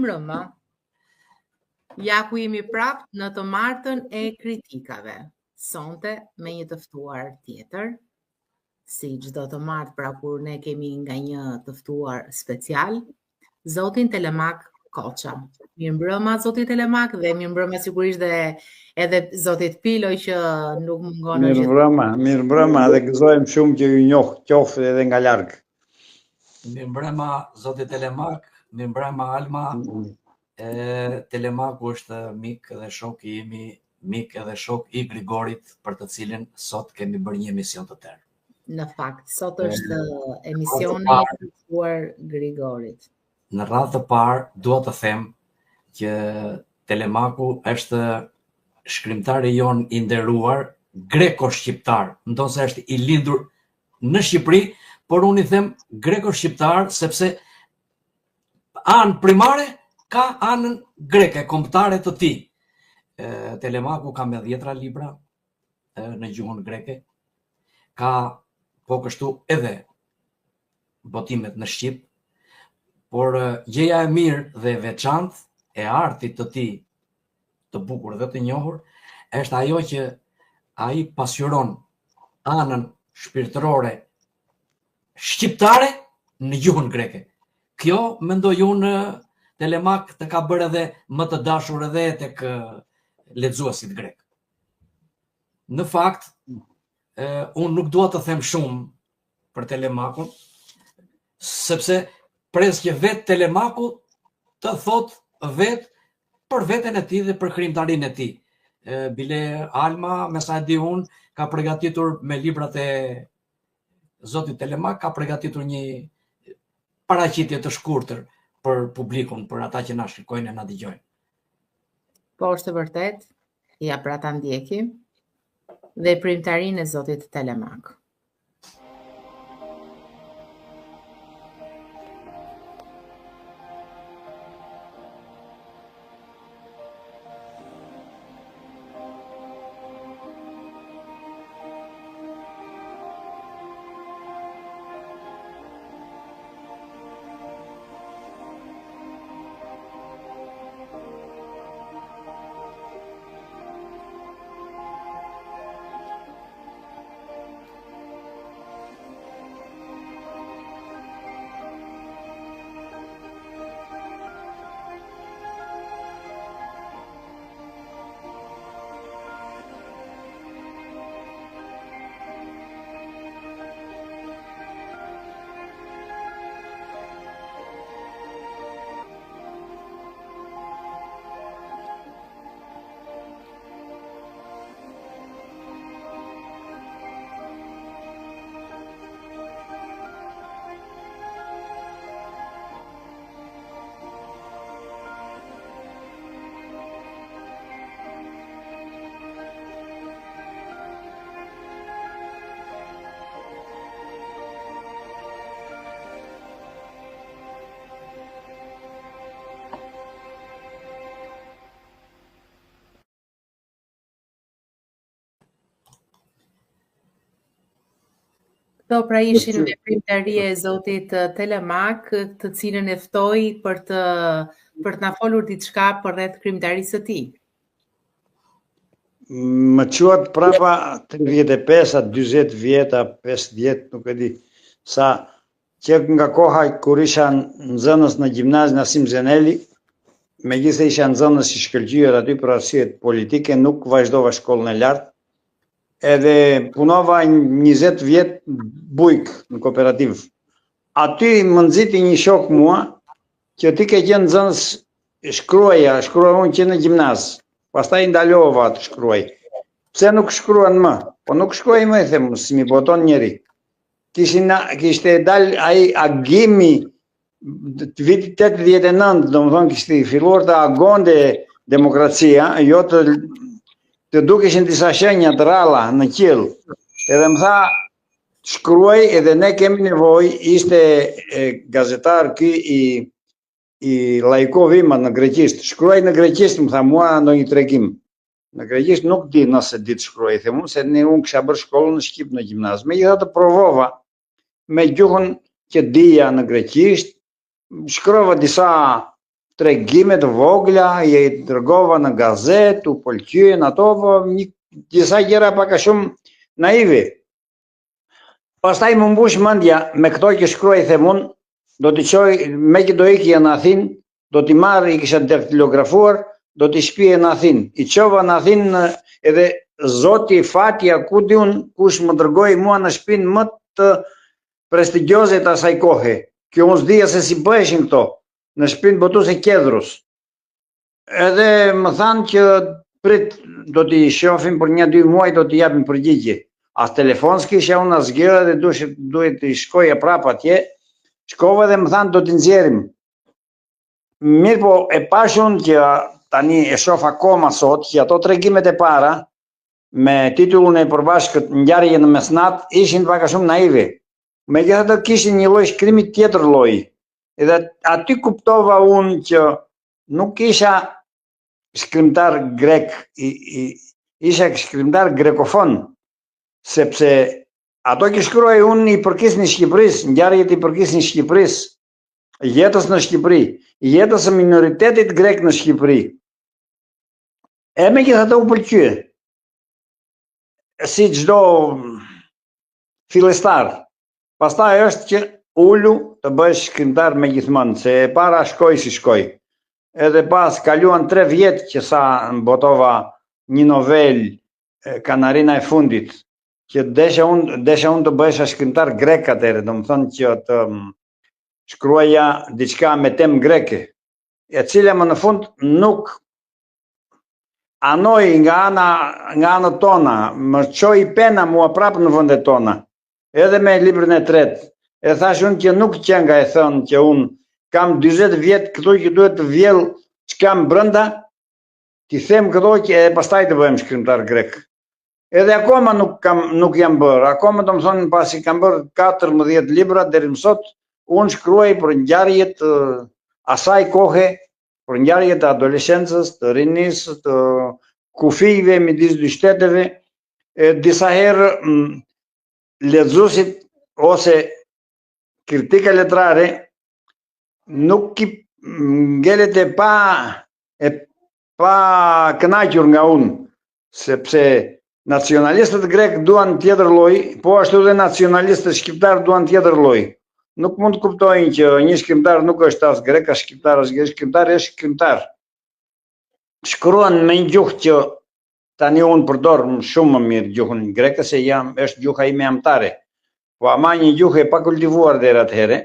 Mirëmbrëma. Ja ku jemi prapë në të martën e kritikave. Sonte me një të ftuar tjetër, si çdo të martë pra kur ne kemi nga një të ftuar special, zotin Telemak Koça. Mirëmbrëma zoti Telemak dhe mirëmbrëma sigurisht dhe edhe zotit Piloj që nuk mungon. Mirëmbrëma dhe gëzojmë shumë që ju njoh qoftë edhe nga larg. Mirëmbrëma zoti Telemak, mirëmbrëma Alma. Telemaku është mik dhe shok i jemi, mik edhe shok i Grigorit, për të cilin sot kemi bërë një emision të tërë. Në fakt, sot është emisioni i ftuar Grigorit. Në radhë të parë, dua të them që Telemaku është shkrimtari jon i nderuar, greko-shqiptar, ndonse është i lindur në Shqipëri, por unë i them greko-shqiptar sepse anë primare ka anën greke, kombëtare të tij. Telemaku ka me 10 libra në gjuhën greke, ka po kështu edhe botimet në Shqip, por gjëja e mirë dhe veçantë e artit të tij, të bukur dhe të njohur, është ajo që ai pasqyron anën shpirtërore shqiptare në gjuhën greke. Kjo mendoj unë Telemak të ka bërë edhe më të dashur edhe tek lexuesit grek. Në fakt, unë nuk dua të them shumë për Telemakun, sepse pres që vetë Telemaku të thot vetë për veten e tij dhe për krijimtarinë e tij. Bile Alma, me sa e di unë, ka përgatitur me librat e zotit Telemak, ka përgatitur një paraqitje të shkurtër për publikun, për ata që na shikojnë e na dëgjojnë. Po është vërtet, ja pra ta ndjekim dhe premtarinë e zotit Telemak. Këto pra ishin me premtarie e zotit Telemak, të cilën e ftoi për të na folur diçka për rreth krijimtarisë së tij. Më quat prapa 35, 40 vjeta, 50, nuk e di sa, që nga koha kur isha nxënës në gjimnazin Asim Zeneli, megjithëse isha nxënës i shkëlqyer aty për arsye politike, nuk vazhdova shkollën e lartë. Edhe punova 20 vjet bujk në kooperativ. Aty më nxiti një shok mua, që ti ke qenë nxënës shkruaja unë që në gjimnaz. Pastaj ndalova të shkruaj. Pse nuk shkruan më? Po nuk shkruaj më, them, si mi boton njeri. Kishte dal ai agimi të vitit 89, domethënë kishte filluar të agonte demokracia, jo të dukeshin disa shenja të ralla në qiell. Edhe më tha, shkruaj, edhe ne kemi nevojë, ishte gazetar ky i Laikov Imat në greqisht. Shkruaj në greqisht, më tha mua ndonjë tregim. Në greqisht nuk di nëse di të shkruaj, them unë, se unë kisha bërë shkollën në Shqip në gjimnaz. Megjithatë provova me gjuhën që dija në greqisht, shkrova disa tregime të vogla, i dërgova në gazet, u pëlqyen ato, po disa gjëra pak a shumë naive. Pastaj më mbush mendja me këto që shkruaj, them unë, do t'i qoj, me që do ikja në Athinë, do t'i marrë, i kisha daktilografuar, do t'i shpije në Athinë. I qova në Athinë edhe Zoti, fatja, ku di unë, kush më dërgoi mua në shtëpinë më të prestigjioze të asaj kohe. Kjo unë s'dija se si bëheshin këto, në shtëpinë Botuse Qedrus. Edhe më thanë që prit, do t'i shohim për 1-2 muaj, do t'i japim përgjigje. As telefon s'kisha unë, as gjëra, dhe duhet t'i shkoja prapa atje. Shkova dhe më thanë do t'i nxjerrim. Mirë po e pashun që tani e shoh akoma sot që ato tregimet e para me titullun e përbashkët Ngjarje në mesnat ishin pak a shumë naive. Megjithatë kishin një lloj shkrimi tjetër lloj. Edhe aty kuptova unë që nuk isha shkrimtar grek, isha shkrimtar grekofon, sepse ato që shkruaj unë i përkisnin Shqipërisë, ngjarjet i përkisnin Shqipërisë, jetës në Shqipëri, jetës së minoritetit grek në Shqipëri. E megjithatë u pëlqye. Si çdo fillestar. Pastaj është që ulu të bësh shkrimtar me gjithmonë, se e para shkoj si shkoj. Edhe pas kaluan 3 vjet që sa botova një novel, Kanarina e fundit, që desha unë të bëhesha shkrimtar grek atëherë, do më thonë që të shkruaja diçka me temë greke, e cila më në fund nuk anoj nga anët tona, më çoi pena mua prapë në vendet tona, edhe me librin e tretë. E thash unë që nuk qenga e thënë që unë kam 40 vjet këtu që duhet të vjell që kam brenda, ti them këto që e pastaj të bëhem shkrimtar grek. Edhe akoma nuk jam bërë, akoma do më thonë pasi kam bërë 14 libra deri më sot, unë shkruaj për ngjarjet asaj kohe, për ngjarjet të adoleshencës, të rinisë, të kufive midis dy shteteve, disa herë lexuesit ose kritika letrare nuk i ngelet e pa kënaqur nga unë, sepse nacionalistët grek duan tjetër lloj, po ashtu dhe nacionalistët shqiptar duan tjetër lloj. Nuk mund të kuptojnë që një shkrimtar nuk është as grek, as shqiptar, as shkrimtar, është shkrimtar. Shkruan me një gjuhë që tani unë përdor shumë më mirë gjuhën greke, se është gjuha ime amtare. Po ama një gjuhë e pakultivuar deri atëherë,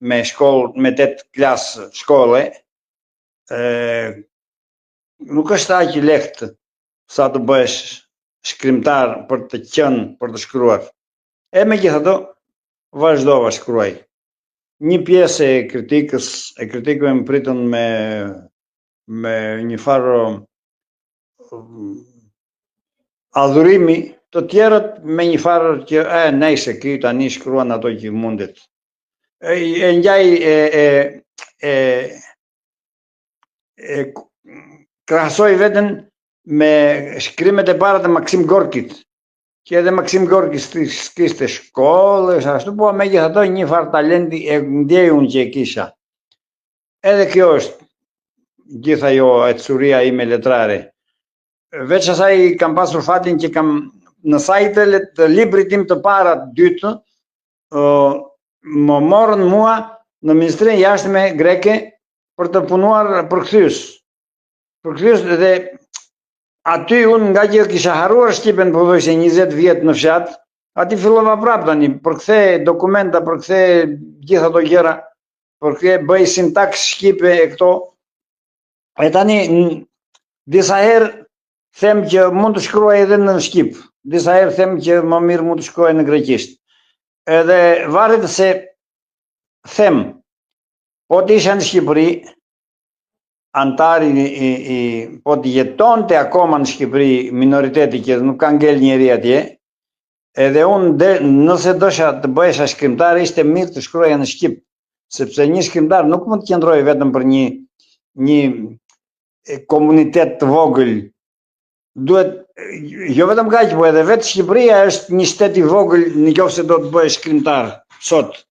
me shkollë, me 8 klasë shkolle, nuk është aq lehtë sa të bëhesh shkrimtar për të qenë, për të shkruar. E megjithatë, vazhdova shkruaj. Një pjesë e kritikëve më pritën me një farë adhurimi, të tjerët me një farë që nejse, ky tani shkruan ato që mundet. E ngjaj krahasoj veten me shkrimet e para të Maksim Gorkit, që edhe Maksim Gorki s'kishte shkollë, ashtu, po megjithatë një farë talenti e ndjej unë që e kisha. Edhe kjo është gjithë ajo ecësuria ime letrare. Veç asaj kam pasur fatin që kam në sajtet të librit tim të para të dytë, më morën mua në Ministrinë e Jashtme greke për të punuar përkthyes. Dhe aty unë nga që kisha harruar shqipen pothuajse 20 vjet në fshat, aty fillova prapë tani, përkthe dokumenta, përkthe gjitha ato gjëra, përkthe bëj sintaks shqipe e këto. E tani disa herë them që mund të shkruaj edhe në shqip, disa herë them që më mirë mund të shkruaj në greqisht. Edhe varet se them, po të isha në Shqipëri, antari po të jetonte akoma në Shqipëri minoriteti që nuk ka ngel njeri atje, edhe unë nëse dosha të bëhesha shkrimtar, ishte mirë të shkruaja në shqip, sepse një shkrimtar nuk mund të qëndroj vetëm për një komunitet të vogël. Duhet, jo vetëm kaq, po edhe vetë Shqipëria është një shtet i vogël nëse do të bëhesh shkrimtar sot.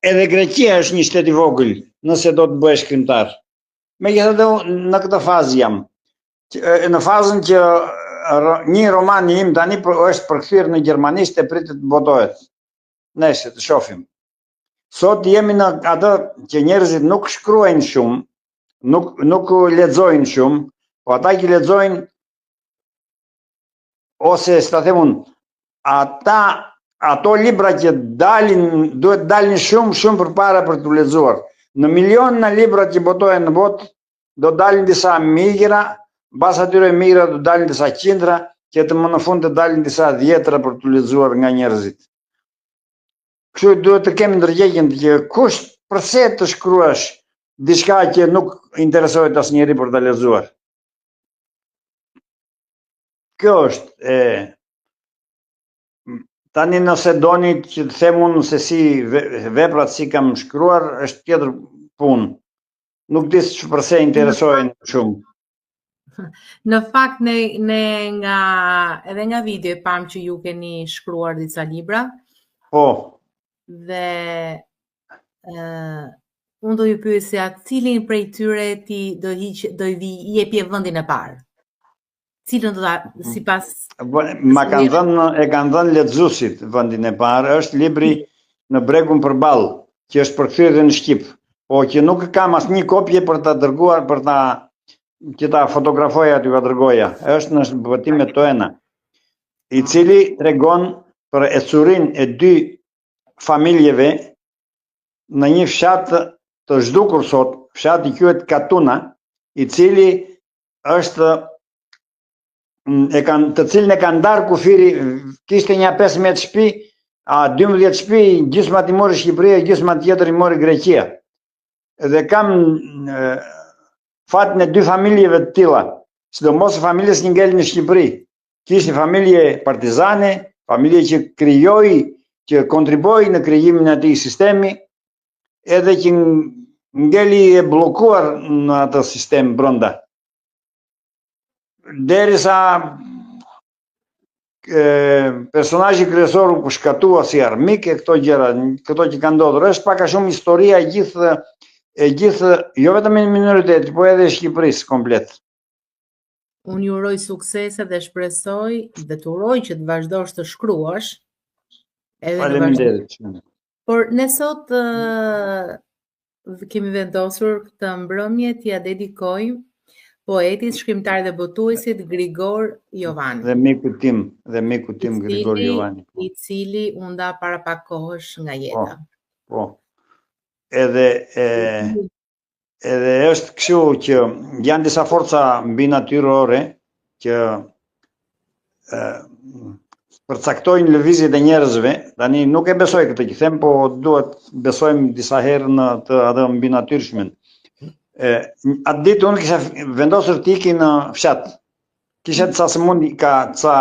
edhe Greqia është një shtet I vogël, nëse do të bëhesh shkrimtar. Megjithatë në këtë fazë jam. Në fazën që një roman im tani është përkthyer në gjermanisht e pritet të botohet. Nesër të shohim. Sot jemi në atë që njerëzit nuk shkruajnë shumë, nuk lexojnë shumë, po ata që lexojnë ose s'ta them unë, ato libra që dalin, duhet dalin shumë përpara për të lexuar. Në miliona libra që botohen në botë, do dalin disa migra, pas atyre migra do dalin disa qindra, që të më në fund të dalin disa dhjetra për të lexuar nga njerëzit. Kështu duhet të kemi ndërgjegjën që kush përse të shkruash diçka që nuk interesohet asnjëri për ta lexuar. Kjo është tani nëse doni që të them unë se si veprat si kam shkruar, është tjetër punë. Nuk di përse interesohen shumë. Në fakt ne edhe nga video e pam që ju keni shkruar disa libra. Po. Dhe unë do ju pyesja cilin prej tyre ti do I jepje vendin e parë. Cilën do ta sipas e kanë dhënë lexuesit vendin e parë, është libri Në bregun përballë, që është përkthyer në shqip, po që nuk kam asnjë kopje për ta dërguar që ta fotografoja aty ta dërgoja. Është në botimet toena, I cili tregon për ecurinë e dy familjeve në një fshat të zhdukur sot, fshati quhet Katuna, I cili është të cilën e kanë ndarë kufiri, kishte një 15 shtëpi, a 12 shtëpi, gjysmat I mori Shqipëria, gjysmat tjetër I mori Greqia. Dhe kam fatin e dy familjeve të tilla, sidomos familjes që ngelin në Shqipëri. Kishte familje partizane, familje që krijoi, që kontriboi në krijimin e atij sistemi, edhe që ngeli e bllokuar në atë sistem brenda. Derisa personazhi kryesor u shkatua si armik e këto gjëra, këto që kanë ndodhur, është pak a shumë historia e gjithë jo vetëm në minoritet, po edhe e Shqipërisë komplet. Unë ju uroj suksese dhe shpresoj dhe të uroj që të vazhdosh të shkruash. Faleminderit. Por ne sot kemi vendosur këtë mbrëmje t'ia dedikojmë poetit, shkrimtar dhe botuesit Grigor Jovani. Dhe miku tim Grigor Jovani. I cili u nda para pak kohësh nga jeta. Po. Edhe është kështu që janë disa forca mbi natyrore që përcaktojnë lëvizjet e njerëzve. Tani nuk e besoj këtë që them, po duhet besojmë disa herë në atë mbi natyrshmen. Atë ditë unë kisha vendosur të iki në fshat. Kisha ca sëmundje, ca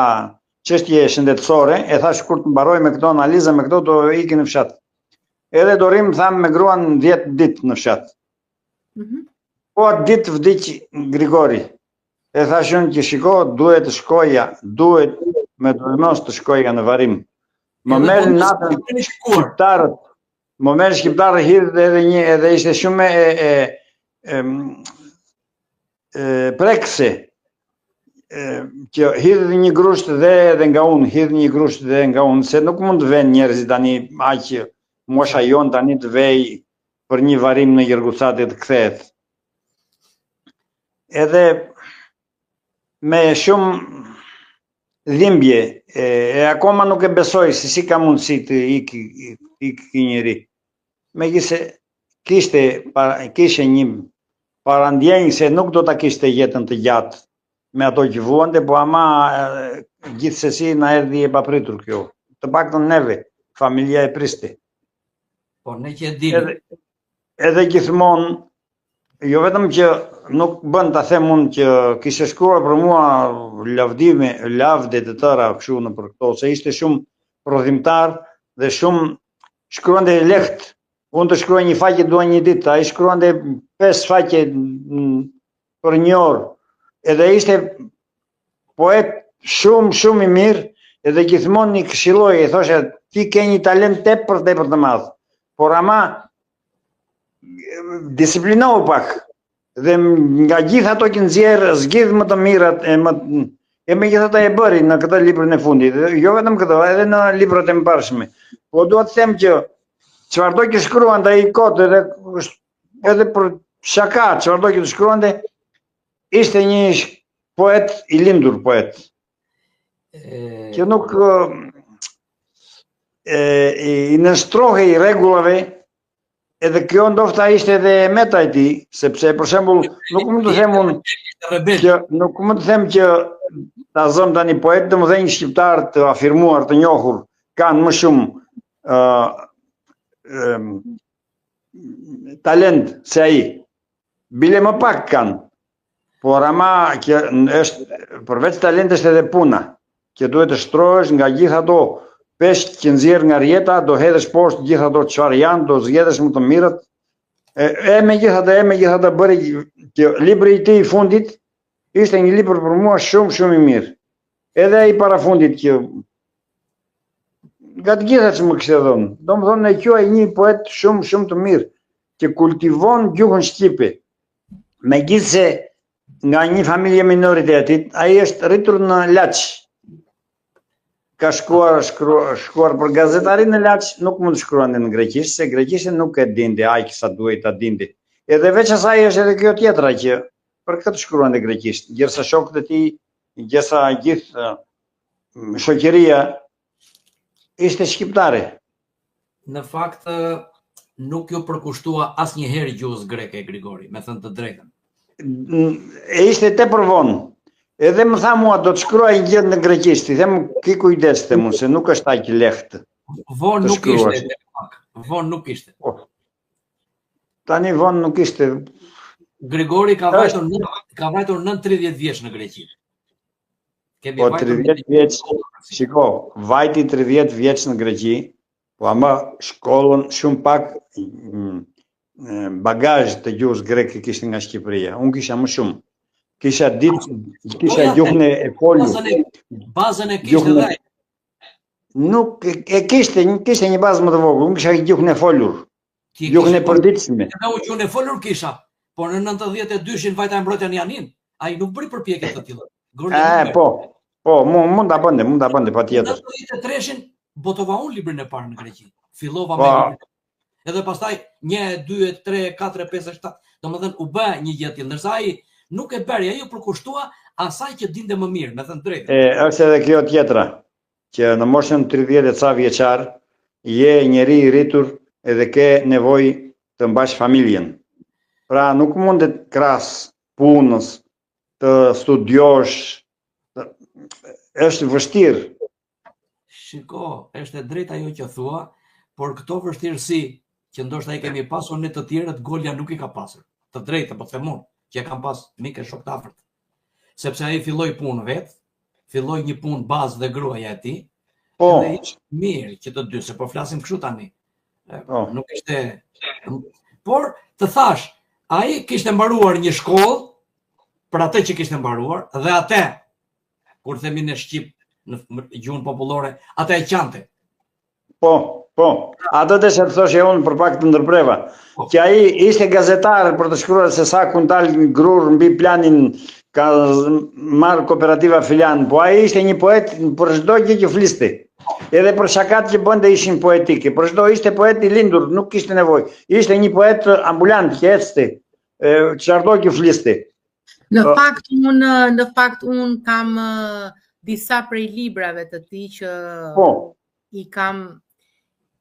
çështje shëndetësore, e thash kur të mbaroj me këto analiza, me këto do iki në fshat. Edhe dorim tham me gruan 10 ditë në fshat. Po atë ditë vdiq Grigori. E thash unë që shiko, duhet të shkoja, duhet me dorënos të shkoja në varim. Më merr natën shqiptarët. Më merr shqiptarë hidhë edhe ishte shumë prekse që hidhë një grusht dhe nga unë, se nuk mund të ven njerëzit tani aq mosha jon tani të vej për një varim në Gjergusati të kthehet. Edhe me shumë dhimbje, akoma nuk e besoj se si ka mundësi të ikë njëri. Megjithëse kishte një parandjenjë se nuk do ta kishte jetën të gjatë me ato që vuante, po ama gjithsesi na erdhi e papritur kjo. Të paktën neve, familja e pristi. Po ne që e dimë. Edhe gjithmonë, jo vetëm që nuk bën ta them unë që kishte shkruar për mua lavde të tëra kështu në për këto, se ishte shumë prodhimtar dhe shumë shkruante lehtë. Unë të shkruaj një faqe dua një ditë, ai shkruante 5 faqe për një orë. Edhe ishte poet shumë I mirë, edhe gjithmonë I këshilloi, I thoshe ti ke një talent tepër të madh. por ama disiplinohu pak. Dhe nga gjithë ato që nxjerr zgjidh më të mirat e megjithatë e bëri në këtë librin e fundit. Jo vetëm këtë, edhe në librat e mëparshme. Po dua të them që çfarëdo që shkruante ai kot edhe për shaka, çfarëdo që shkruante, ishte një poet i lindur poet. Që nuk i nështrohej rregullave, edhe kjo ndoshta ishte edhe meta e tij, sepse për shembull nuk mund të them që ta zëm tani poet domethënë shqiptar të afirmuar, të njohur, kanë më shumë talent se ai. Bile më pak kanë. Por ama që është përveç talent është edhe puna, që duhet të shtrohesh nga gjithë ato peshq që nxjerr nga rjeta, do hedhësh poshtë gjithë ato çfarë janë, do zgjedhësh më të mirët. Megjithatë bëri që libri i tij i fundit ishte një libër për mua shumë i mirë. Edhe ai parafundit që nga të gjitha që më kishte dhënë. Domethënë e quaj një poet shumë të mirë, që kultivon gjuhën shqipe. Megjithse nga një familje minoritetit, ai është rritur në Laç. Ka shkuar për gazetari në Laç, nuk mund të shkruante në greqisht, se greqishten nuk e dinte aq sa duhej ta dinte. Edhe veç asaj është edhe kjo tjetra që për këtë shkruante greqisht, ndërsa shokët e tij, ndërsa gjithë shoqëria ishte shqiptare. Në fakt nuk ju përkushtua asnjëherë gjuhës greke Grigori, me thënë të drejtën. E ishte tepër vonë. Edhe më tha mua do të shkruaj një gjë në greqisht, i them ki kujdes te mua se nuk është aq lehtë. Vonë nuk ishte. Vonë nuk ishte. Tani vonë nuk ishte. Grigori ka vajtur 9-30 vjeç në Greqi. Po 30 vjeç, shiko, vajti 30 vjeç në Greqi, po ama shkollën shumë pak bagazh të gjuhës greke kishte nga Shqipëria. Unë kisha më shumë. Kisha gjuhën e folur. Bazën e kishte dhe ai. Nuk e kishte një bazë më të vogël. Unë kisha gjuhën e folur. Gjuhën e përditshme. Edhe unë gjuhën e folur kisha, por në 92-shin vajta mbrojtën Janin. Ai nuk bëri përpjekje të tilla. Po, mund ta bënte patjetër. Në 93-shin botova unë librin e parë në Greqi. Fillova me librin. Edhe pastaj 1, 2, 3, 4, 5, 7, domethënë u bë një gjë tillë, ndërsa ai nuk e bëri, ai u përkushtua asaj që dinte më mirë, me thënë drejtën. Është edhe kjo tjetra, që në moshën 30 e ca vjeçar je njeri i rritur edhe ke nevojë të mbash familjen. Pra nuk mundet krahas punës të studiosh, është vështirë. Shiko, është e drejtë ajo që thua, por këto vështirësi që ndoshta i kemi pasur ne të tjerët, Golja nuk i ka pasur. Të drejtë, po them unë, që e kam pas mikë shok të afërt. Sepse ai filloi punë vet, filloi një punë bazë dhe gruaja e tij. Po, dhe ishte mirë që të dy, se po flasim kështu tani. Nuk ishte. Por të thash, ai kishte mbaruar një shkollë për atë që kishte mbaruar dhe atë, kur themi në shqip, në gjuhën popullore, atë e qante. Po. Ato të që të thoshe unë për pak të ndërpreva, që ai ishte gazetar për të shkruar se sa kuntal grur mbi planin ka marrë kooperativa Filian, po ai ishte një poet për çdo gjë që fliste. Edhe për shakat që bënte ishin poetike, për çdo ishte poet i lindur, nuk kishte nevojë. Ishte një poet ambulant që ecte, çfarëdo që fliste. Në fakt unë kam disa prej librave të tij që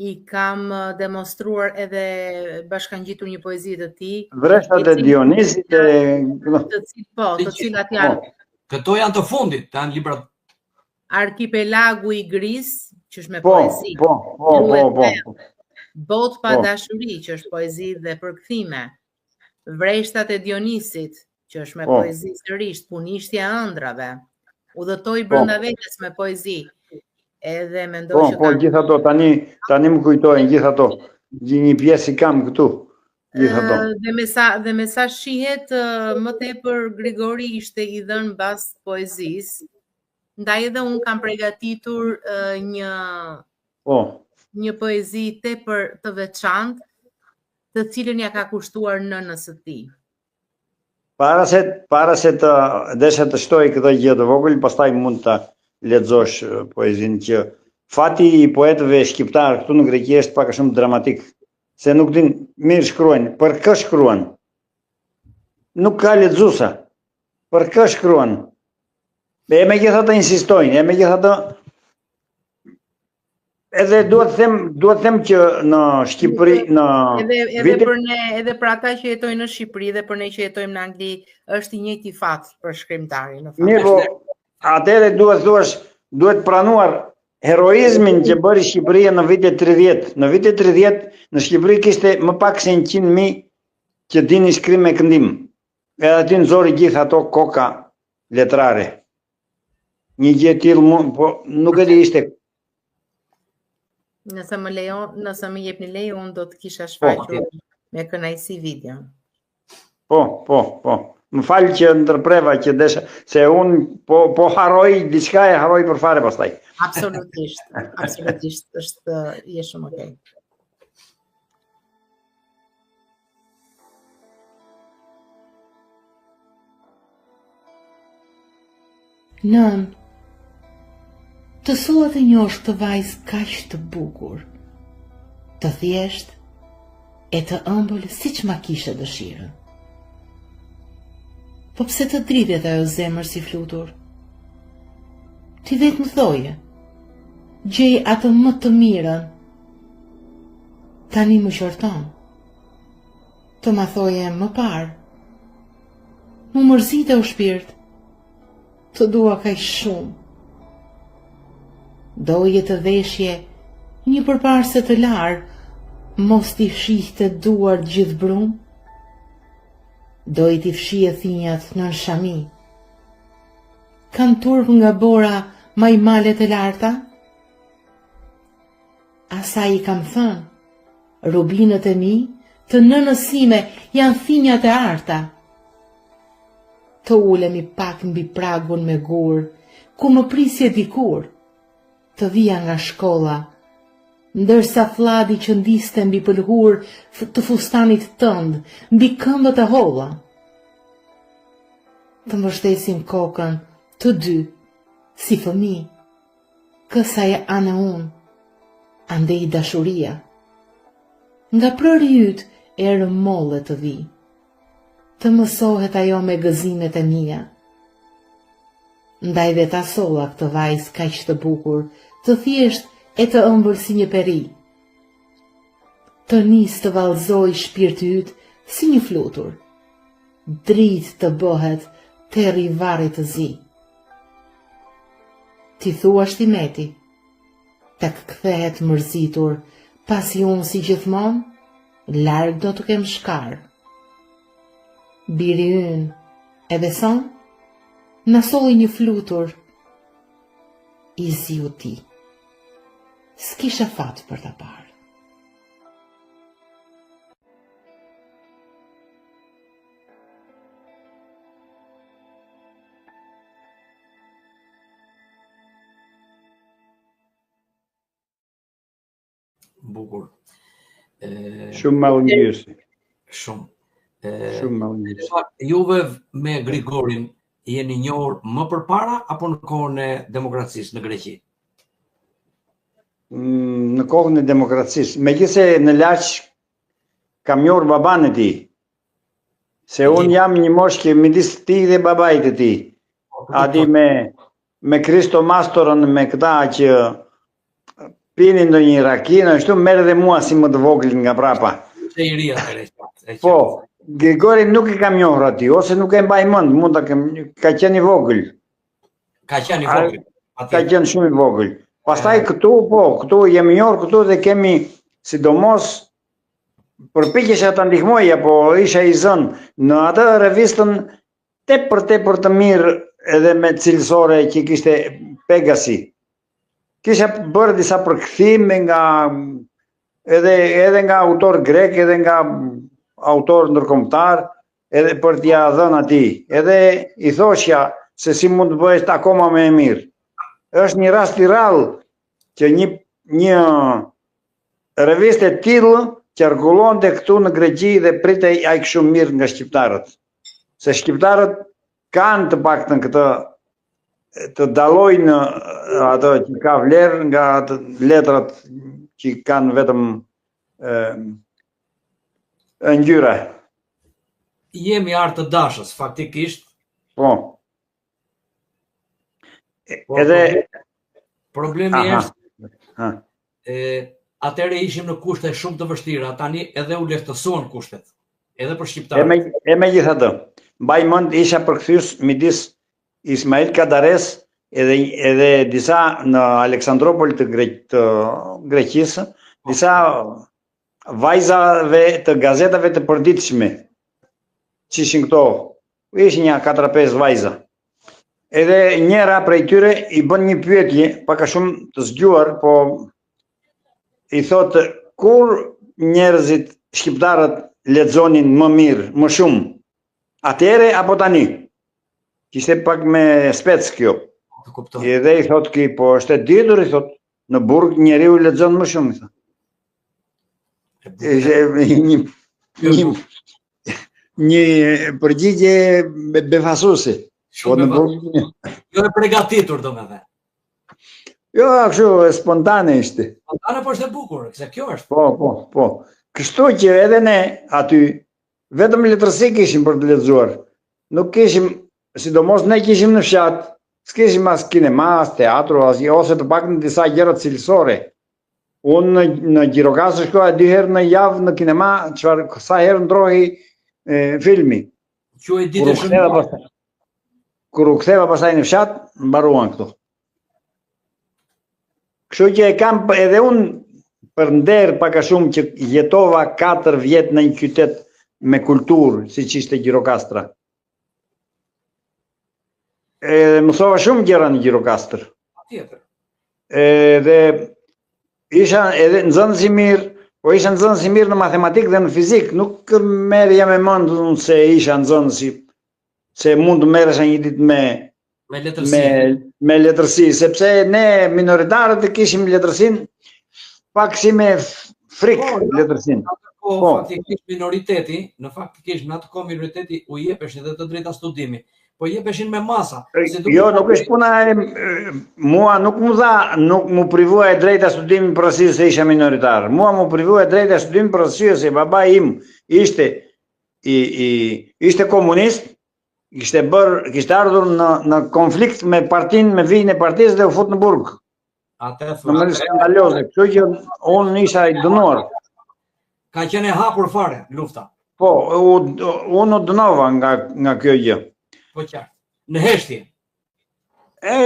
i kam demonstruar edhe bashkangjitur një poezi të tij. Vreshtat e Dionisit të cilat janë. Këto janë të fundit, janë librat. Arkipelagu i Gris, që është me poezi. Botë pa dashuri, që është poezi dhe përkthime. Vreshtat e Dionisit, që është me poezi sërish, punishtja e ëndrave. Udhëtoi brenda vetes me poezi. Edhe mendoj që gjithë ato tani më kujtojnë gjithë ato. Një pjesë i kam këtu. Gjithë ato. Dhe me sa shihet më tepër Grigori ishte i dhënë bazë poezisë. Ndaj edhe unë kam përgatitur një poezi tepër të veçantë, të cilën ja ka kushtuar nënës së tij. Para se të desha të shtoj këtë gjë të vogël, pastaj mund të lexosh poezinë që fati i poetëve shqiptar këtu në Greqi është pak a shumë dramatik, se nuk din mirë shkruajnë, për kë shkruan. Nuk ka lexuesa. Për kë shkruan. E megjithatë insistojnë, e megjithatë edhe duhet të them që në Shqipëri në edhe për ata që jetojnë në Shqipëri dhe për ne që jetojmë në Angli, është i njëjti fat për shkrimtarin në fakt. Mirë, po atëherë duhet pranuar heroizmin që bëri Shqipëria në vitet 30. Në vitet 30 në Shqipëri kishte më pak se 100.000 që dinin shkrim me këndim. Edhe aty nxori gjithë ato koka letrare. Një gjë e tillë, po nuk e di ishte. Nëse më jepni leje, unë do të kisha shfaqur me kënaqësi videon. Po. Më falë që ndërpreva që desha, se unë po harroj diçka e harroj për fare pastaj. Absolutisht je shumë okay. Nën, të thuat e njosh të vajzë kaq të bukur, të thjesht e të ëmbël siç ma kishe dëshirën. Po pse të dridhet ajo zemër si flutur? Ti vetë më thoje, gjej atë më të mirën. Tani më qorton. Të ma thoje më parë. Më mërzite o shpirt. Të dua kaq shumë. Doje të veshje një përparse të larë, mos t'i fshihte duar gjithë brum. Doj t'i fshije thinjat nën shami. Kanë turp nga bora majmalet e larta? Asaj i kam thënë, rubinët e mi të nënësime janë thinjat e arta. Të ulemi pak mbi pragun me gur, ku më prisje dikur, të vija nga shkolla, ndërsa fladi që ndiste mbi pëlhur të fustanit tënd, mbi këmbët e holla. Të mbështesim kokën të dy, si fëmijë, kësaj anë unë, andej dashuria. Nga prëri yt erë molle të vi, të mësohet ajo me gëzimet e mia. Ndaj vetë asolla këtë vajzë kaq të bukur, të thjesht e të ëmbël si një peri. Të nis të vallëzoj shpirti yt si një flutur, dritë të bëhet te rivarit të zi. Ti thua shtimeti, tek kthehet mërzitur, pasi unë si gjithmonë, larg do të kem shkar. Biri ynë, e beson? Na solli një flutur, i zi u ti. S'kisha fat për ta parë. Bukur. Shumë mallëngjyesi. Shumë. Shumë mallëngjyesi. Juve me Grigorin jeni njohur më përpara apo në kohën e demokracisë në Greqi? Në kohën e demokracisë. Megjithëse në Laç kam njohur baban e tij. Se unë jam një moshë midis ti dhe babait të tij. Ati me Kristo Mastorën, me këta që pinin ndonjë rakinë, ashtu merr dhe mua si më të vogël nga prapa. Se i ri atëre. Po, Grigorin nuk i kam njohur aty, ose nuk e mbaj mend, mund ta kem, ka qenë i vogël. Ka qenë i vogël. Ka qenë shumë i vogël. Pastaj këtu jemi njohur këtu dhe kemi sidomos përpiqesha ta ndihmoja, po isha i zënë në atë revistën tepër të mirë edhe me cilësore që kishte Pegasi. Kisha bërë disa përkthime nga edhe nga autor grek, edhe nga autor ndërkombëtar, edhe për t'ia dhënë atij. Edhe i thoshja se si mund të bëhesh akoma më e mirë. Është një rast i rrallë që një reviste tillë qarkullonte këtu në Greqi dhe pritej aq shumë mirë nga shqiptarët. Se shqiptarët kanë të paktën këtë të dallojnë ato që ka vlerë nga ato letrat që kanë vetëm ngjyra. Jemi artë të dashës, faktikisht. Po. Edhe problemi është atëherë ishim në kushte shumë të vështira, tani edhe u lehtësuan kushtet, edhe për shqiptarët. Megjithatë, mbaj mend isha përkthyes midis Ismail Kadares edhe disa në Aleksandropol të Greqisë, disa vajzave të gazetave të përditshme. Që ishin këto, ishin një 4-5 vajza. Edhe njëra prej tyre i bën një pyetje, pak a shumë të zgjuar, po i thotë kur njerëzit shqiptarët lexonin më mirë, më shumë, atëherë apo tani? Kishte pak me spec kjo. Edhe i thotë ki, po është e ditur, i thotë, në burg njeriu lexon më shumë, i thotë. Një përgjigje befasuese. Jo e përgatitur, domethënë. Jo, kështu spontane ishte. Spontane, po është e bukur, se kjo është. Po. Kështu që edhe ne aty vetëm letërsi kishim për të lexuar. Nuk kishim, sidomos ne kishim në fshat, s'kishim as kinema, as teatro, ose të paktën disa gjëra cilësore. Unë në Gjirokastër shkoja 2 herë në javë në kinema, sa herë ndrohi filmi. Kur u ktheva pastaj në fshat, mbaruan këtu. Kështu që e kam edhe unë për nder pak a shumë që jetova 4 vjet në një qytet me kulturë, siç ishte Gjirokastra. Mësova shumë gjëra në Gjirokastër. Patjetër. Edhe isha edhe nxënës i mirë, po isha nxënës i mirë në matematikë dhe në fizikë, nuk merrja me mend se isha nxënës se mund të merresha një ditë me letërsi, sepse ne minoritarët kishim letërsinë pak si me frikë letërsinë. Faktikisht minoriteti, në atë kohë minoriteti u jepeshin edhe të drejta studimi, po jepeshin me masa. Jo, nuk është puna mua nuk mu privua e drejta studimi për arsye se isha minoritar. Mua mu privua e drejta studimi për arsye se baba im ishte komunist. Kishte ardhur në konflikt me partinë, me vijin e partisë dhe u fut në burg. Në mënyrë skandaloze, kështu që unë isha i dënuar. Ka qenë e hapur fare lufta. Po, unë u dënova nga kjo gjë. Po qartë. Në heshtje.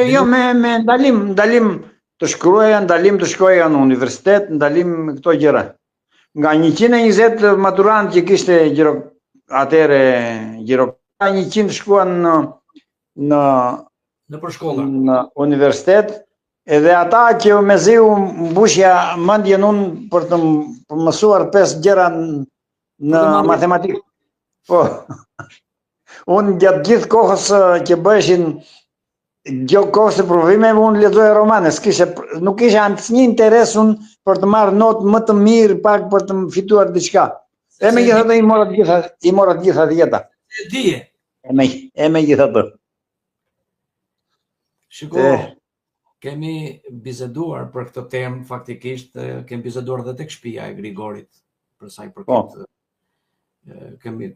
Jo, me ndalim të shkruaja, ndalim të shkoja në universitet, ndalim këto gjëra. Nga 120 maturantë që kishte atëre Gjirokastra, 100 shkuan në përshkolla, në universitet, edhe ata që me zi u mbushja mendjen unë për të mësuar 5 gjëra në matematikë. Po. Unë gjatë gjithë kohës që bëheshin kohës të provimeve, unë lexoja romane, nuk kisha asnjë interes unë për të marrë notë më të mirë, pak për të fituar diçka. Megjithatë i mora të gjitha dhjeta. Megjithatë. Shiko, kemi biseduar për këtë temë, faktikisht kemi biseduar edhe tek shtëpia e Grigorit, për sa i përket.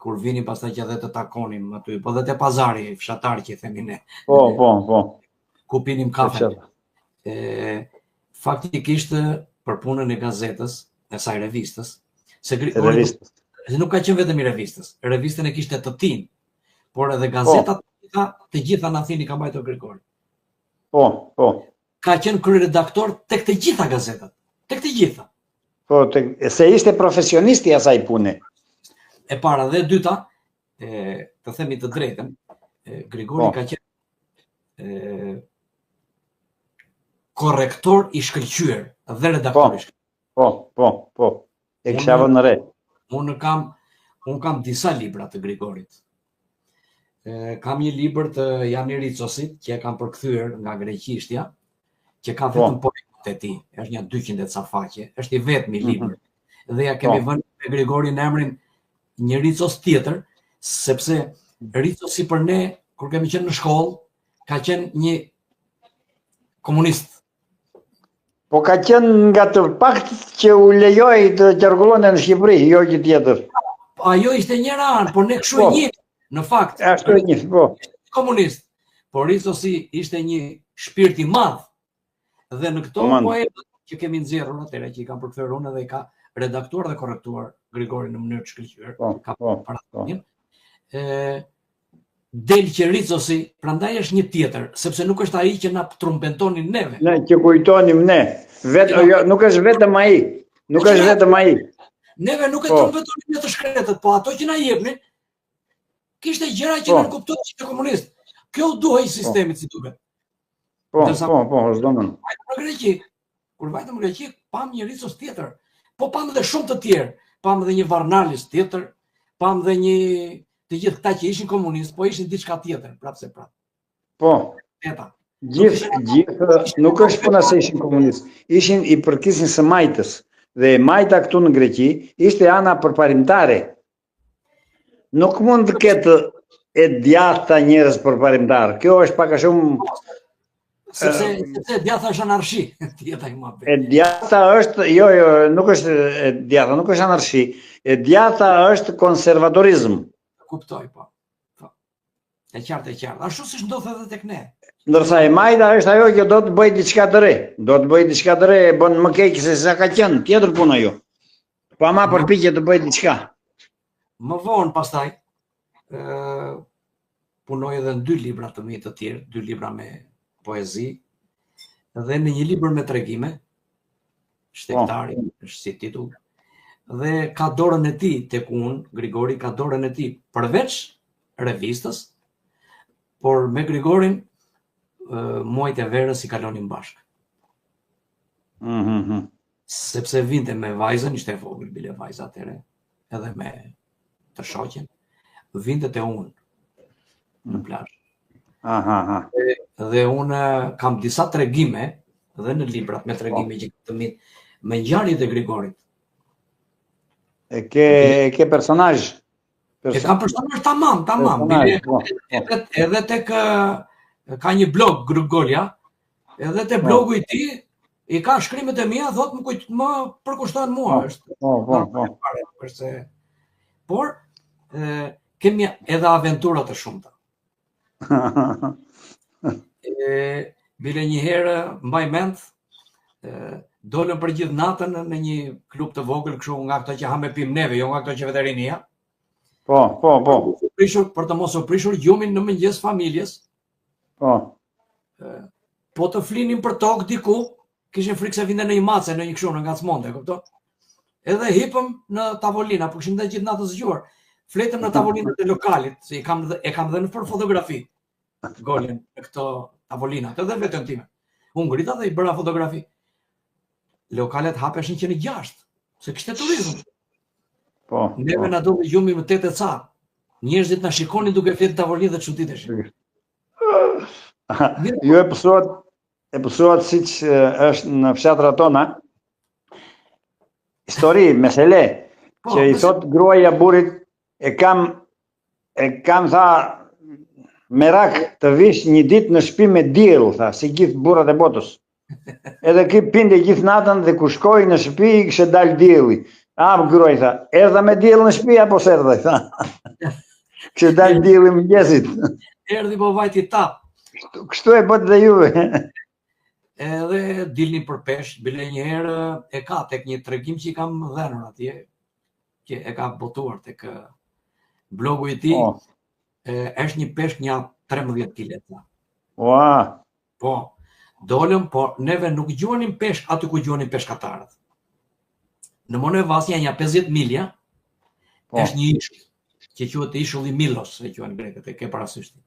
Kur vini pastaj që edhe të takonim aty, po dhe te pazari fshatar që themi ne. Po. Ku pinim kafe. Faktikisht për punën e gazetës, e saj revistës, se Grigori nuk ka qenë vetëm i revistës. Revistën e kishte të tin, por edhe gazetat të gjitha në Athinë ka mbajtur Grigori. Po. Ka qenë kryeredaktor tek të gjitha gazetat, tek të gjitha. Po, se ishte profesionist i asaj pune. E para dhe e dyta, të themi të drejtën, Grigori ka qenë korrektor i shkëlqyer dhe redaktor i shkëlqyer. Po. E kisha vënë në re. Unë kam disa libra të Grigorit. Kam një libër të Jani Ricosit, që e kam përkthyer nga greqishtja, që ka vetëm poemat te ti, është një 200 e ca faqe, është i vetmi libër. Dhe ja kemi vënë me Grigori në emrin një Ricos tjetër, sepse Ricosi për ne, kur kemi qenë në shkollë, ka qenë një komunist. Po ka qenë nga të pak që u lejoi të qarkullonte në Shqipëri, jo që tjetër. Ajo ishte njëra anë, por ne kështu e njëjtë, në fakt. Ashtu e njëjtë, po. Komunist. Por Ricosi ishte një shpirt i madh. Dhe në këto poemat që kemi nxjerrur atëherë, që i kam përkthyer unë dhe i ka redaktuar dhe korrektuar Grigori në mënyrë të shkëlqyer, ka parathënim. Del që Ricosi, prandaj është një tjetër, sepse nuk është ai që na trumpetonin neve. Ne që kujtonim ne. Nuk është vetëm ai. Nuk është vetëm ai. Neve nuk e trumpetonin ne të shkretët, po ato që na jepnin, kishte gjëra që nuk kuptonin që ishte komunist. Kjo duhej sistemit si duket. Po, është domosdoshmë. Në Greqi, kur vajtëm në Greqi, pam një Ricos tjetër, po pam edhe shumë të tjerë, pam edhe një Varnalis tjetër, pam edhe një të gjithë këta që ishin komunistë, po ishin diçka tjetër, prapë se prapë. Po. Eta. Gjithë nuk është puna se ishin komunistë, ishin i përkisin së majtës. Dhe majta këtu në Greqi ishte ana përparimtare. Nuk mund të ketë e djathta njerëz përparimtar. Kjo është pak a shumë sepse djatha është anarshi. E djatha është, jo, nuk është e djatha, nuk është anarshi. E djatha është konservatorizëm. Kuptoj, po. E qartë. Ashtu siç ndodh edhe tek ne. Ndërsa e majta është ajo që do të bëjë diçka të re. Do të bëjë diçka të re, bën më keq se sa ka qenë, tjetër punë ajo. Po ama përpiqet të bëjë diçka. Më vonë pastaj punoj edhe në 2 libra të mi të tjerë, 2 libra me poezi, dhe në një libër me tregime, Shtektari, është si titull, dhe ka dorën e tij tek unë, Grigori ka dorën e tij përveç revistës, por me Grigorin muajt e verës i kalonin bashkë. Sepse vinte me vajzën, ishte e vogël bile vajza atëherë, edhe me të shoqen, vinte te unë në plazh. Dhe unë kam disa tregime dhe në librat me tregime që të mit me ngjarjet e Grigorit. E ke personazh. E kam personazh tamam. Edhe tek ka një blog Grigolja, edhe te blogu i tij i ka shkrimet e mia, thotë më përkushtojnë mua, është. Por kemi edhe aventura të shumta. Bile një herë mbaj mend, dolëm për gjithë natën në një klub të vogël, kështu nga këto që ha me pim neve, jo nga këto që veterinia. Po. Për të mos u prishur gjumin në mëngjes familjes. Po të flinin për tokë diku, kishin frikë se vinte në një mace, në një kështu, në ngacmonte, kupton? Edhe hipëm në tavolina, po kishim dhe gjithë natën zgjuar. Fletëm në tavolinat e lokalit, se e kam dhe në për fotografi, golin në këto tavolinat, edhe vetën time. Unë ngrita dhe i bëra fotografi. Lokalet hapeshin që në 6, se kishte turizëm. Neve na duke gjumi më 8 e ca. Njerëzit na shikonin duke fletë tavolinë dhe çuditeshin. Jo e pësuat siç është në fshatrat tona, histori, mesele, që i thot gruaja burrit, e kam tha merak të vish një ditë në shtëpi me diell, tha, si gjithë burrat e botës. Edhe ki pinte gjithë natën dhe kur shkoi në shtëpi i kishte dalë dielli. Gruaj tha, erdha me diell në shtëpi apo s'erdha, tha. Kishte dalë dielli mëngjesit. Erdhi po vajti tap. Kështu e bët dhe juve. Edhe dilni për peshk, bile një herë e ka tek një tregim që i kam dhenur atje, që e ka botuar tek blogu i tij, është një peshk një 13 kg. Ua. Po, dolëm, po neve nuk gjuanim peshk aty ku gjuanin peshkatarët. Në Monevasja një 50 milja, është një ishull, që quhet ishulli Milos, e quhen grekët, e ke parasysh ti.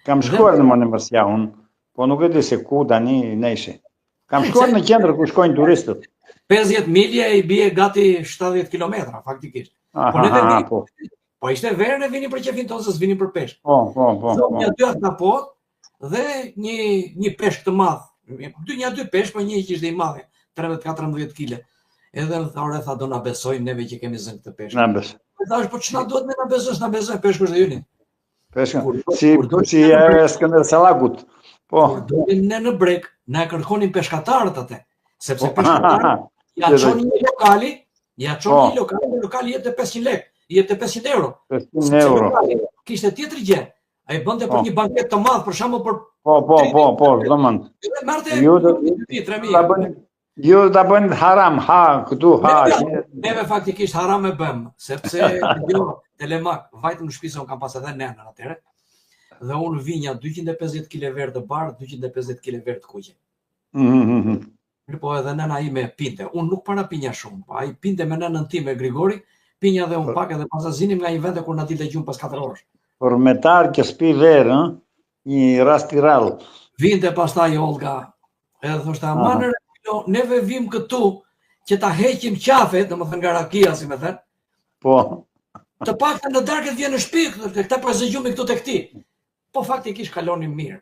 Kam shkuar në Monevasja unë, po nuk e di se ku tani nejshi. Kam shkuar në qendër ku shkojnë turistët. 50 milja i bie gati 70 kilometra, faktikisht. Po ishte verë, ne vini për qefin tonë, se s'vini për peshk. Po. Një 2 ahtapot dhe një peshk të madh 2 peshë, po një që ishte i madhe, 13-14 kg. Edhe tha do na besojmë neve që kemi zënë këtë peshë. Na besoj. Thash, po ç'na duhet me na besosh, na besoj peshku është e yni. Peshka, si Skënder Sallakut. Po. Kur dolim ne në breg, na kërkonin peshkatarët atë, sepse peshkatarët ja çonin një lokali, lokali jepte 500 lekë, jepte 500 euro. 500 euro. Kishte tjetër gjë. Ai bënte për një banket të madh, për shembull për Po, domand. Jo ta bën haram, këtu Neve faktikisht haram e bëm, sepse Telemak, vajtëm në shtëpi se unë kam pas edhe nenën atëherë. Dhe unë vinja 250 kg verë të bardh, 250 kg verë të kuqe. Po edhe nëna ime pinte. Unë nuk para pinja shumë, po ai pinte me nënën tim me Grigori, pinja dhe unë pak edhe pas zinim nga një vend kur na dilte gjumë pas 4 orësh. Por metar që spi verë, një rast i rrallë. Vinte pastaj Olga, edhe thoshte aman neve vim këtu që ta heqim qafet, domethënë nga rakia, si më thënë. Po. Të paktën në darkët vjen në shtëpi, këta po zgjumi këtu tek ti. Po faktikisht kalonim mirë.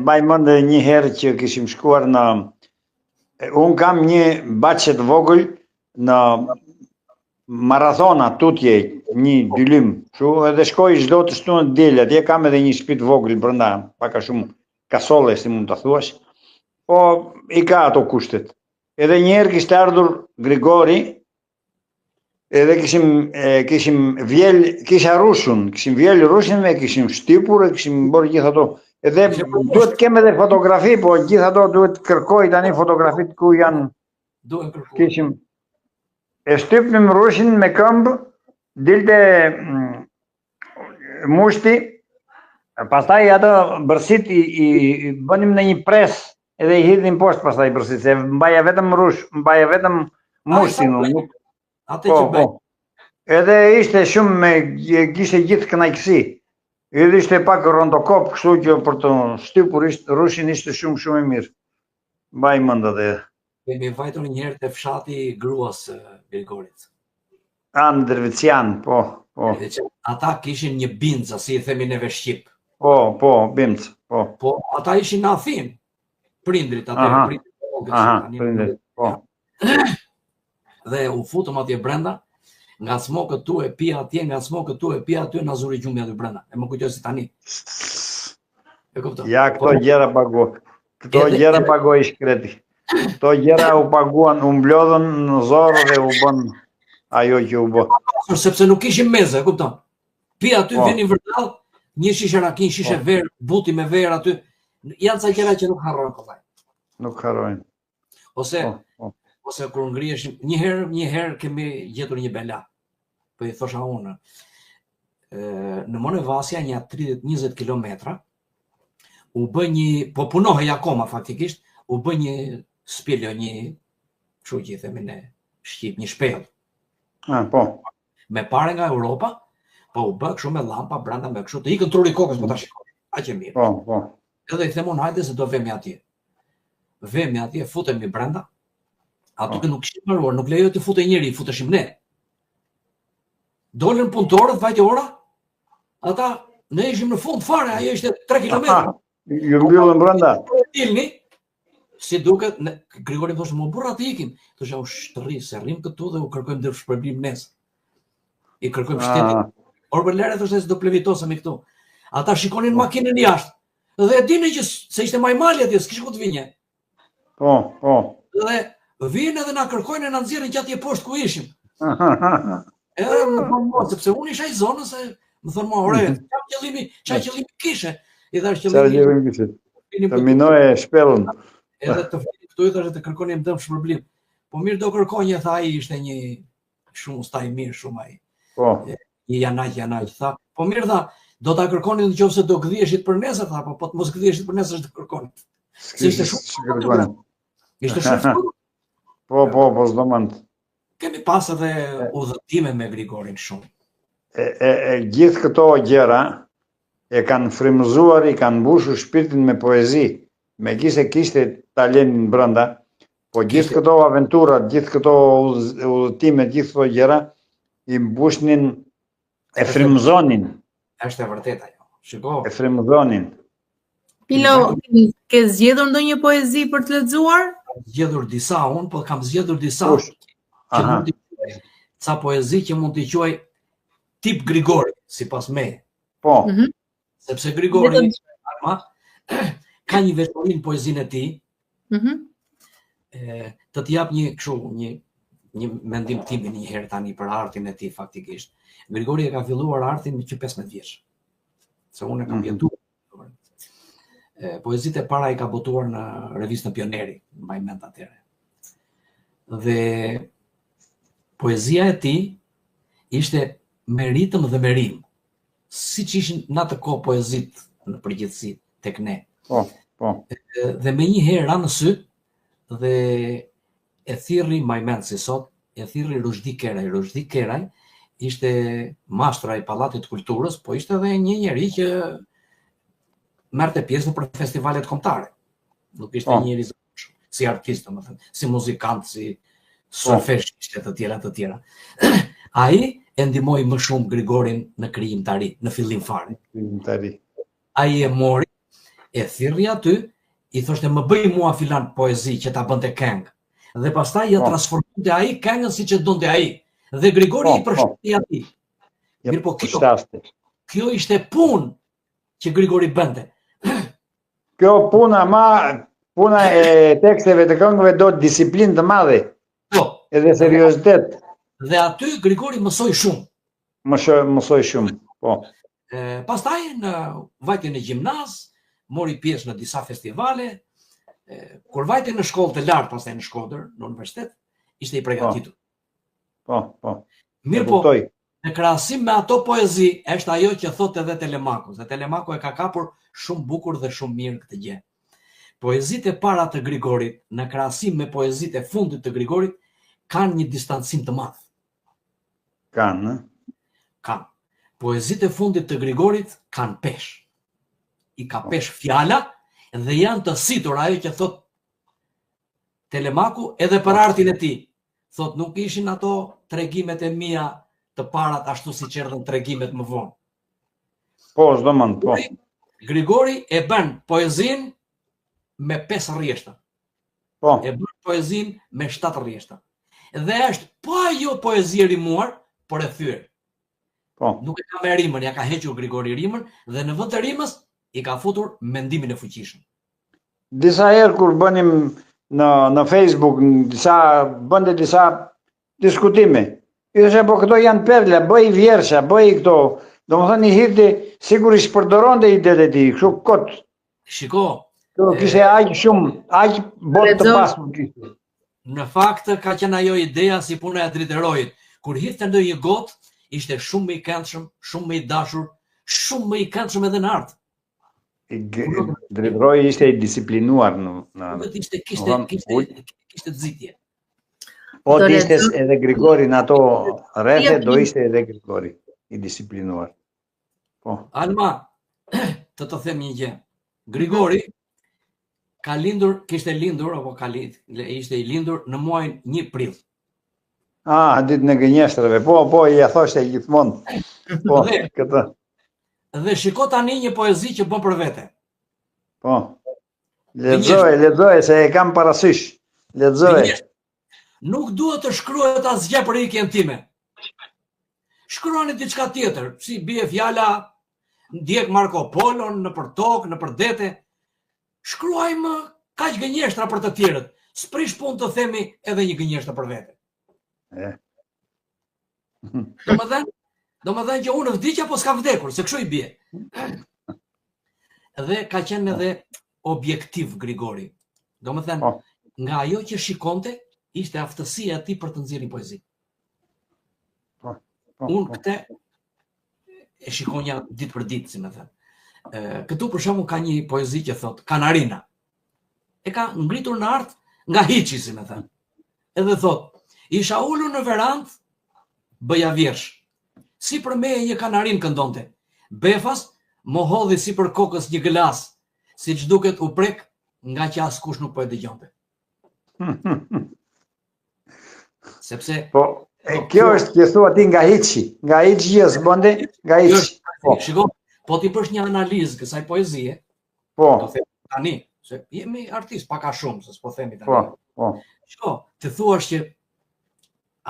Mbaj mend një herë që kishim shkuar në un kam një baçet vogël në marathona tutje, një dylim, kështu edhe shkoj çdo të shtunë del, atje kam edhe një shtëpi të vogël brenda, pak a shumë kasolle si mund ta thuash. Po i ka ato kushtet. Edhe një herë kishte ardhur Grigori, edhe kishim vjel, kisha rushun, kishim vjel rushin me kishim shtypur, kishim bërë gjithë ato. Edhe duhet kem edhe fotografi, po gjithë ato duhet kërkoj tani fotografit ku janë. Kishim e shtypnim rushin me këmbë, dilte mushti, pastaj ato bërësit i bënim në një pres, edhe i hidhnim poshtë pastaj bërësit, se mbaja vetëm rush, mbaja vetëm mushtin. Po. Edhe ishte shumë kishte gjithë kënaqësi. Edhe ishte pak rondokop, kështu që për të shtypur rushin ishte shumë i mirë. Mbaj mend atë. Kemi vajtur një herë te fshati gruas Grigorit. Në Dervician, po. Ata kishin një binca, si i themi neve shqip. Po, binc, po. Po, ata ishin në Athinë. Prindrit atë, prindrit, po. Dhe u futëm atje brenda, nga smokët tu e pia atje, nga smokët tu e pia aty, na zuri gjumi aty brenda. E më kujtoj si tani. E kupton? Ja, këto gjëra paguaj. Këto gjëra paguaj shkreti. Këto gjëra u paguan, u mblodhën në zorë dhe u bën ajo që u bë. Sepse nuk kishim meze, e kupton? Pia aty vini vërtet, një shishe rakin, shishe verë, buti me verë aty. Janë ca gjëra që nuk harrojnë kollaj. Nuk harrojnë. Ose kur ngriheshim, një herë kemi gjetur një bela. Po i thosha unë, në Monevasja një 30-20 kilometra, u bë një, po punohej akoma faktikisht, u bë një spiljo, një, kështu që i themi ne shqip, një shpellë. Po. Me pare nga Europa, po u bë kështu me lampa brenda me kështu, të ikën truri kokës, po ta shikoj. Aq e mirë. Po. Edhe i them unë hajde se do vemi atje. Vemi atje, futemi brenda. Aty që nuk kishim mbaruar, nuk lejo të futej njëri, futeshim ne. Dolën punëtorët, vajte ora, ata ne ishim në fund fare, ajo ishte 3 kilometra. Ju mbyllën brenda. Dilni, si duket, Grigori më thoshte, "Mo burra të ikim." Thosha, "U shtërri, se rrim këtu dhe u kërkojmë ndër shpërblim nesër." I kërkojmë shtetin. Orbelere thoshte se do plevitosemi këtu. Ata shikonin makinën jashtë. Dhe e dinin që se ishte majmali atje, s'kishte ku të vinje. Po. Dhe vinë edhe na kërkojnë e na nxjerrin që atje poshtë ku ishim. Edhe më thonë mua, sepse unë isha i zonës, më thonë mua, ore, çfarë qëllimi kishe? I thash qëllimi kishe. Të minoje shpellën. Edhe të vini këtu i thashë të kërkonin dëm shpërblim. Po mirë do kërkonje, tha ai, ishte një shumë staj mirë shumë ai. Po. Një janaq, tha. Po mirë tha, do ta kërkonin nëse do gdhieshit për nesër, tha, po të mos gdhieshit për nesër të kërkonin. Si ishte shumë. Ishte shumë. Po, s'do mend. Kemi pas edhe udhëtime me Grigorin shumë. Gjithë këto gjëra e kanë frymëzuar, i kanë mbushur shpirtin me poezi, me kishte talentin brenda, po gjithë këto aventurat, gjithë këto udhëtime, gjithë këto gjëra i mbushnin, e frymëzonin. Është e vërtetë ajo. Shiko. E frymëzonin. Pilo, ke zgjedhur ndonjë poezi për të lexuar? Zgjedhur disa unë, po kam zgjedhur disa Kush? që Aha. mund t'i quaj, ca poezi që mund t'i quaj tip Grigori, sipas meje. Po, Sepse Grigori Arma, ka një veçori në poezinë e tij, të t'jap një kështu, një mendim timin një herë tani për artin e tij faktikisht. Grigori e ka filluar artin që 15 vjeç. Se unë e kam jetuar. Poezitë e para i ka botuar në revistën Pioneri, mbaj mend atëherë. Dhe poezia e tij ishte me ritëm dhe me rim, siç ishin në atë kohë poezitë në përgjithësi tek ne. po. Dhe me një herë ra në sy dhe e thirri mbaj mend si sot, e thirri Rushdi Keraj. Rushdi Keraj ishte mashtra i Pallatit të Kulturës, po ishte edhe një njeri që merrte pjesë për festivalet kombëtare. Nuk ishte një njeri si artist, domethënë, si muzikant, si surfesh, ishte të tjera. Ai e ndihmoi më shumë Grigorin në krijimtari, në fillim fare. Ai e mori, e thirri aty, i thoshte më bëj mua filan poezi që ta bënte këngë. Dhe pastaj ja transformonte ai këngën siç e donte ai. Dhe Grigori i përshëndeti atij. Mirë, po kjo ishte punë që Grigori bënte. Kjo puna e teksteve të këngëve do disiplinë të madhe. Po. Edhe seriozitet. Dhe aty Grigori mësoi shumë. Mësoi shumë, po. Pastaj në vajte në gjimnaz, mori pjesë në disa festivale. Kur vajte në shkollë të lartë, pastaj në Shkodër, në universitet, ishte i përgatitur. Po. Mirë po, në krahasim me ato poezi, është ajo që thotë edhe Telemaku, se Telemaku e ka kapur shumë bukur dhe shumë mirë këtë gjë. Poezitë e para të Grigorit, në krahasim me poezitë e fundit të Grigorit, kanë një distancim të madh. Kanë. Poezitë e fundit të Grigorit kanë peshë. I ka peshë fjala dhe janë të situr ajo që thot Telemaku edhe për artin e tij. Thot nuk ishin ato tregimet e mia të parat ashtu siç erdhën tregimet më vonë. Po, s'domon, po. Grigori e bën poezinë me 5 rrjeshta. Po. E bën poezinë me 7 rrjeshta. Dhe është po ajo poezi e rimuar, por e thyer. Po. Nuk e ka me rimën, ja ka hequr Grigori rimën dhe në vend të rimës i ka futur mendimin e fuqishëm. Disa herë kur bënim në Facebook, bënte disa diskutime. I thoshe, po këto janë perla, bëj vjersha, bëj këto. Domethënë i hirti sigurisht përdoronte idetë e tij, kështu kot. Shiko, kishte aq botë të pasur kishte. Në fakt ka qenë ajo ideja si puna e Driterojit. Kur hidhte ndonjë gotë, ishte shumë më i këndshëm, shumë më i dashur, shumë më i këndshëm edhe në art. Driteroi ishte i disiplinuar kishte zgjidhje. Po ishte edhe Grigori në ato rrethe, do ishte edhe Grigori i disiplinuar. Po. Alma, të them një gjë. Grigori ishte i lindur në muajin 1 prill. Ditën e gënjeshtrave. Po, ja thoshte gjithmonë. Po, këtë. Dhe shiko tani një poezi që bën për vete. Po. Lexoje se e kam parasysh. Lexoje. Nuk duhet të shkruhet asgjë për ikjen time. Shkruani diçka tjetër, si bie fjala ndjek Marko Polon nëpër tokë, nëpër dete. Shkruajmë kaq gënjeshtra për të tjerët. S'prish punë të themi edhe një gënjeshtër për vete. Domethënë që unë vdiq apo s'ka vdekur, se kështu i bie. Dhe ka qenë edhe objektiv Grigori. Domethënë, nga ajo që shikonte, ishte aftësia e tij për të nxjerrë poezi. Unë këtë e shikonja ditë për ditë, si më thënë. Këtu për shembull ka një poezi që thot Kanarina. E ka ngritur në art nga hiçi, si më thënë. Edhe thot, isha ulur në verandë, bëja vjersh. Si për me një kanarin këndonte. Befas më hodhi si për kokës një glas, siç duket u prek nga që askush nuk po e dëgjonte. Sepse kjo është që thua ti nga hiçi, nga hiçi s'bënde, nga hiçi. Shiko, po ti bësh një analizë kësaj poezie, Do them tani, se jemi artist pak a shumë, se s'po themi tani. Shko, të thuash që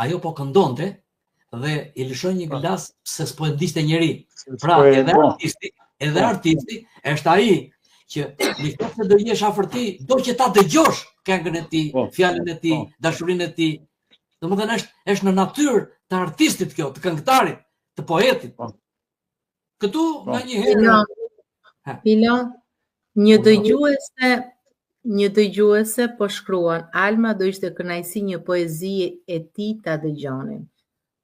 ajo po këndonte dhe i lëshoi një glas se s'po e ndiste njeri. Pra, edhe artisti është ai që nëse do jesh afër ti, do që ta dëgjosh këngën e tij, fjalën e tij, dashurinë e tij. Domethënë është në natyrë të artistit kjo, të këngëtarit, të poetit. Këtu nganjëherë Pilon, një dëgjuese po shkruan, Alma do ishte kënaqësi një poezi e tij ta dëgjonim.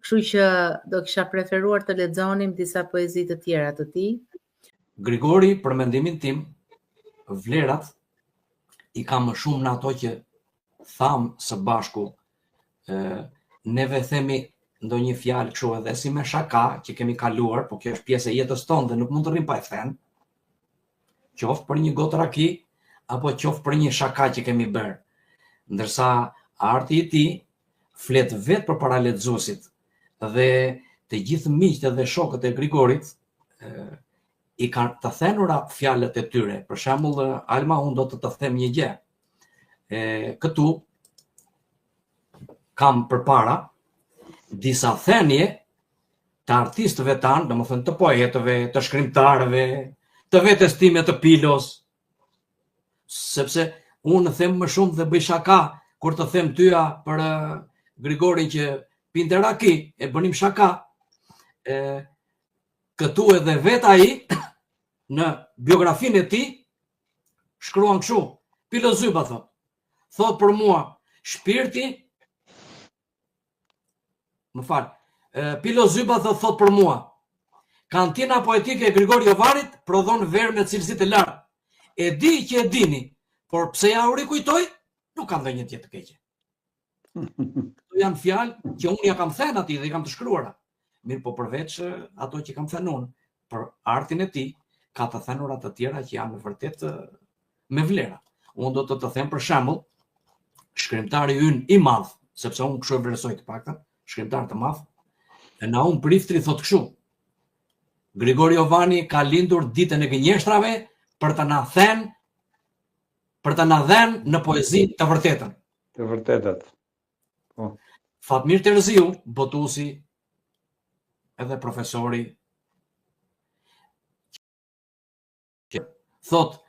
Kështu që do kisha preferuar të lexonim disa poezi të tjera të tij. Grigori, për mendimin tim, vlerat i ka më shumë në ato që tham së bashku. Neve themi ndonjë fjalë kështu edhe si me shaka që kemi kaluar, po kjo është pjesë e jetës tonë dhe nuk mund të rrim pa e thënë. Qoftë për një gotë raki apo qoftë për një shaka që kemi bërë. Ndërsa arti i tij flet vetë përpara lexuesit dhe të gjithë miqtë dhe shokët e Grigorit i kanë të thenura fjalët e tyre. Për shembull, Alma, unë do të them një gjë. Këtu kam përpara disa thënie të artistëve tanë, domethënë të poetëve, të shkrimtarëve, të vetes time të Pilos, sepse unë them më shumë dhe bëj shaka kur të them tyja për Grigorin që pinte raki, e bënim shaka. Këtu edhe vet ai në biografinë e tij shkruan kështu. Pilo Zyba thot për mua, shpirti, Pilo Zyba thot për mua, kantina poetike e Grigori Jovanit prodhon verë me cilësi të lartë. E di që e dini, por pse ja u rikujtoj, nuk kam ndonjë tjetër të keqe. Këto janë fjalë që unë ja kam thënë atij dhe i kam të shkruara. Mirë, po përveç ato që kam thënë unë, për artin e tij, ka të thënura të tjera që janë vërtet me vlera. Unë do të them për shembull, shkrimtari ynë i madh, sepse unë kështu e vlerësoj të paktën, shkrimtar të madh, Naum Priftri thot kështu: Grigori Jovani ka lindur ditën e gënjeshtrave për të na dhënë në poezi të vërtetën. Të vërtetat. Fatmir Terziu, botuesi edhe profesori, thot